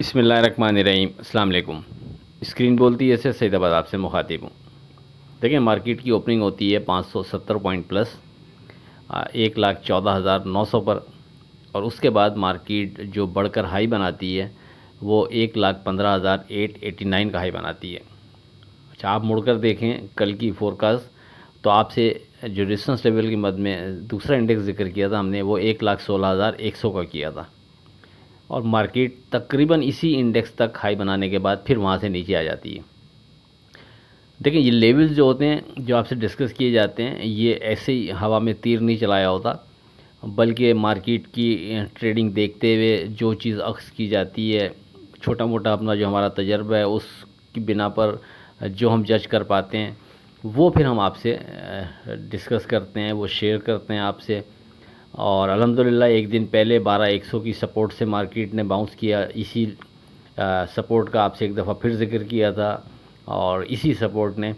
बिस्मिल्लाहिर्रहमानिर्रहीम। अस्सलाम वालेकुम। स्क्रीन बोलती है ऐसे सईदाबाद आपसे मुखातिब हूँ। देखिए, मार्केट की ओपनिंग होती है 570 पॉइंट प्लस 1,14,900 पर, और उसके बाद मार्केट जो बढ़कर हाई बनाती है वो 1,15,889 का हाई बनाती है। अच्छा, आप मुड़कर देखें कल की फोरकास्ट, तो आपसे जो रेजिस्टेंस लेवल की मद में दूसरा इंडेक्स जिक्र किया था हमने, वो 1,16,100 का किया था, और मार्केट तकरीबन इसी इंडेक्स तक हाई बनाने के बाद फिर वहाँ से नीचे आ जाती है। देखिए, ये लेवल्स जो होते हैं, जो आपसे डिस्कस किए जाते हैं, ये ऐसे ही हवा में तीर नहीं चलाया होता, बल्कि मार्केट की ट्रेडिंग देखते हुए जो चीज़ अक्स की जाती है, छोटा मोटा अपना जो हमारा तजर्बा है उसकी बिना पर जो हम जज कर पाते हैं, वो फिर हम आपसे डिस्कस करते हैं, वो शेयर करते हैं आपसे। और अल्हम्दुलिल्लाह एक दिन पहले 12,100 की सपोर्ट से मार्केट ने बाउंस किया। इसी सपोर्ट का आपसे एक दफ़ा फिर जिक्र किया था, और इसी सपोर्ट ने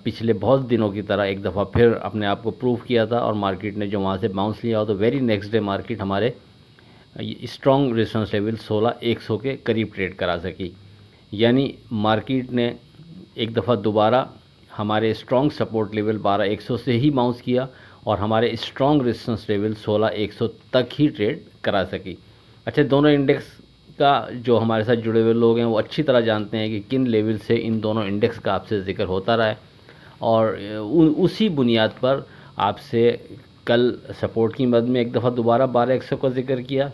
पिछले बहुत दिनों की तरह एक दफ़ा फिर अपने आप को प्रूव किया था, और मार्केट ने जो वहाँ से बाउंस लिया, तो वेरी नेक्स्ट डे मार्केट हमारे स्ट्रॉन्ग रेजिस्टेंस लेवल 16,100 के करीब ट्रेड करा सकी। यानी मार्केट ने एक दफ़ा दोबारा हमारे स्ट्रॉन्ग सपोर्ट लेवल 12,100 से ही बाउंस किया, और हमारे स्ट्रॉन्ग रेजिस्टेंस लेवल 16,100 तक ही ट्रेड करा सकी। अच्छा, दोनों इंडेक्स का जो हमारे साथ जुड़े हुए लोग हैं वो अच्छी तरह जानते हैं कि किन लेवल से इन दोनों इंडेक्स का आपसे जिक्र होता रहा है, और उसी बुनियाद पर आपसे कल सपोर्ट की मद में एक दफ़ा दोबारा 12,100 का जिक्र किया,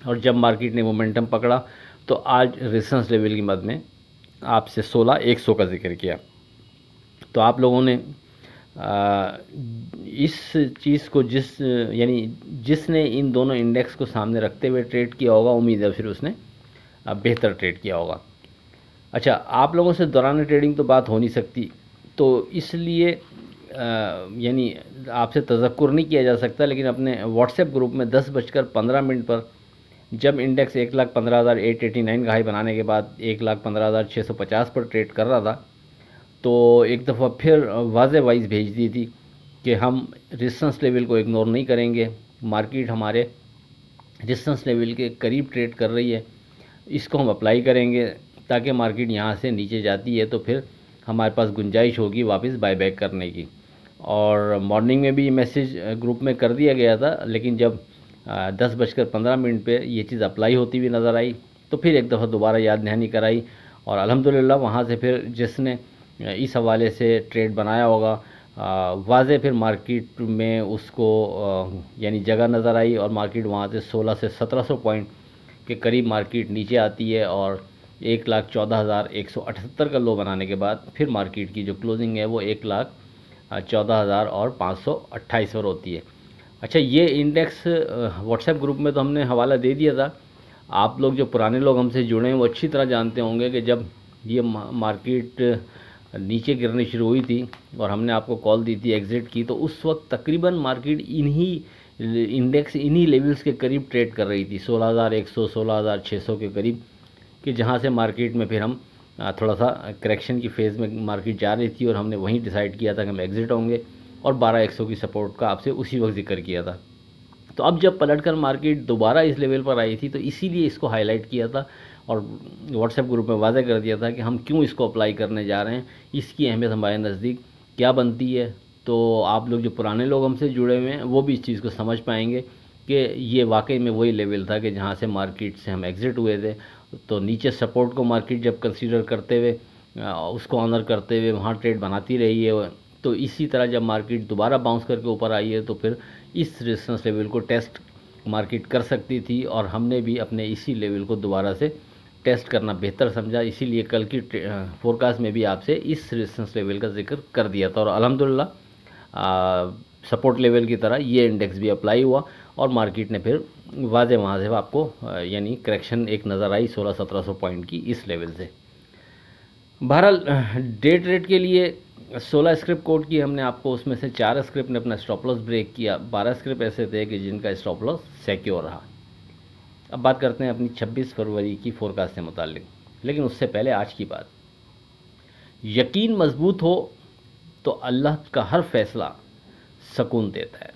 और जब मार्केट ने मोमेंटम पकड़ा तो आज रेजिस्टेंस लेवल की मद में आपसे 16,100 का जिक्र किया। तो आप लोगों ने इस चीज़ को जिसने इन दोनों इंडेक्स को सामने रखते हुए ट्रेड किया होगा, उम्मीद है फिर उसने बेहतर ट्रेड किया होगा। अच्छा, आप लोगों से दौरान ट्रेडिंग तो बात हो नहीं सकती, तो इसलिए यानी आपसे तज़क्कुर नहीं किया जा सकता, लेकिन अपने व्हाट्सएप ग्रुप में 10:15 पर जब इंडेक्स 1,15,889 का हाई बनाने के बाद 1,15,650 पर ट्रेड कर रहा था, तो एक दफ़ा फिर वाज़े वाइज भेज दी थी कि हम रेजिस्टेंस लेवल को इग्नोर नहीं करेंगे। मार्केट हमारे रेजिस्टेंस लेवल के करीब ट्रेड कर रही है, इसको हम अप्लाई करेंगे, ताकि मार्केट यहाँ से नीचे जाती है तो फिर हमारे पास गुंजाइश होगी वापस बायबैक करने की। और मॉर्निंग में भी मैसेज ग्रुप में कर दिया गया था, लेकिन जब 10:15 पे ये चीज़ अप्लाई होती हुई नज़र आई, तो फिर एक दफ़ा दोबारा याद दहानी कराई, और अल्हम्दुलिल्लाह वहाँ से फिर जिसने इस हवाले से ट्रेड बनाया होगा, वाज़े फिर मार्केट में उसको यानी जगह नज़र आई, और मार्केट वहाँ से 16 से 1700 पॉइंट के करीब मार्केट नीचे आती है, और 1,14,178 का लो बनाने के बाद फिर मार्केट की जो क्लोजिंग है वो 1,14,528 पर होती है। अच्छा, ये इंडेक्स व्हाट्सएप ग्रुप में तो हमने हवाला दे दिया था। आप लोग जो पुराने लोग हमसे जुड़े हैं वो अच्छी तरह जानते होंगे कि जब ये मार्केट नीचे गिरनी शुरू हुई थी और हमने आपको कॉल दी थी एग्ज़िट की, तो उस वक्त तकरीबन मार्केट इंडेक्स इन्हीं लेवल्स के करीब ट्रेड कर रही थी, 16,100 16,600 के करीब, कि जहां से मार्केट में फिर हम थोड़ा सा करेक्शन की फ़ेज़ में मार्केट जा रही थी, और हमने वहीं डिसाइड किया था कि हम एग्ज़िट होंगे, और 12,100 की सपोर्ट का आपसे उसी वक्त जिक्र किया था। तो अब जब पलटकर मार्केट दोबारा इस लेवल पर आई थी, तो इसीलिए इसको हाईलाइट किया था और व्हाट्सएप ग्रुप में वाज़ेह कर दिया था कि हम क्यों इसको अप्लाई करने जा रहे हैं, इसकी अहमियत हमारे नज़दीक क्या बनती है। तो आप लोग जो पुराने लोग हमसे जुड़े हुए हैं वो भी इस चीज़ को समझ पाएंगे कि ये वाकई में वही लेवल था कि जहाँ से मार्केट से हम एग्ज़िट हुए थे। तो नीचे सपोर्ट को मार्केट जब कंसीडर करते हुए उसको ऑनर करते हुए वहाँ ट्रेड बनाती रही है, तो इसी तरह जब मार्केट दोबारा बाउंस करके ऊपर आई है, तो फिर इस रेजिस्टेंस लेवल को टेस्ट मार्केट कर सकती थी, और हमने भी अपने इसी लेवल को दोबारा से टेस्ट करना बेहतर समझा। इसीलिए कल की फोरकास्ट में भी आपसे इस रेजिस्टेंस लेवल का जिक्र कर दिया था, और अल्हम्दुलिल्लाह सपोर्ट लेवल की तरह ये इंडेक्स भी अप्लाई हुआ, और मार्केट ने फिर वाज़े वहाँ से आपको यानी करेक्शन एक नज़र आई 1600-1700 पॉइंट की इस लेवल से। बहरहाल डे ट्रेड के लिए 16 स्क्रिप्ट कोड की हमने आपको, उसमें से 4 स्क्रिप्ट ने अपना स्टॉप लॉस ब्रेक किया, 12 स्क्रिप्ट ऐसे थे कि जिनका स्टॉप लॉस सिक्योर रहा। अब बात करते हैं अपनी 26 फरवरी की फोरकास्ट से मुताल्लिक, लेकिन उससे पहले आज की बात। यकीन मजबूत हो तो अल्लाह का हर फैसला सुकून देता है।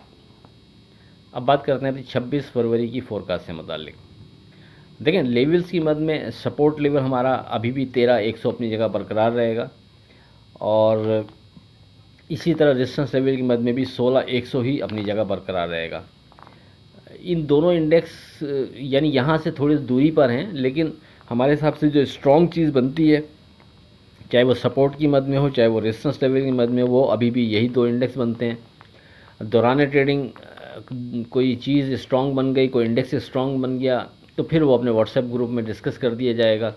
अब बात करते हैं अपनी 26 फरवरी की फोरकास्ट से मुताल्लिक। देखें लेवल्स की मद में सपोर्ट लेवल हमारा अभी भी 13,100 अपनी जगह बरकरार रहेगा, और इसी तरह रेजिस्टेंस लेवल की मद में भी 16,100 ही अपनी जगह बरकरार रहेगा। इन दोनों इंडेक्स यानी यहाँ से थोड़ी दूरी पर हैं, लेकिन हमारे हिसाब से जो स्ट्रॉन्ग चीज़ बनती है, चाहे वो सपोर्ट की मद में हो चाहे वो रेजिस्टेंस लेवल की मद में, वो अभी भी यही दो इंडेक्स बनते हैं। दौरान ट्रेडिंग कोई चीज़ स्ट्रॉन्ग बन गई, कोई इंडेक्स स्ट्रॉन्ग बन गया, तो फिर वो अपने व्हाट्सएप ग्रुप में डिस्कस कर दिया जाएगा।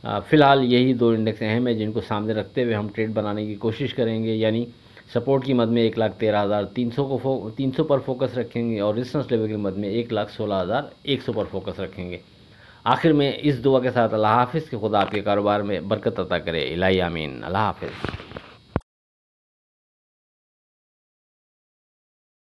फ़िलहाल यही दो इंडेक्स अहम है जिनको सामने रखते हुए हम ट्रेड बनाने की कोशिश करेंगे। यानी सपोर्ट की मद में 1,13,300 को 300 पर फोकस रखेंगे, और रेजिस्टेंस लेवल की मद में 1,16,100 पर फोकस रखेंगे। आखिर में इस दुआ के साथ अल्लाह हाफ़िज़ कि खुदा आपके कारोबार में बरकत अता करे। इलाही आमीन। अल्लाह हाफ़िज़।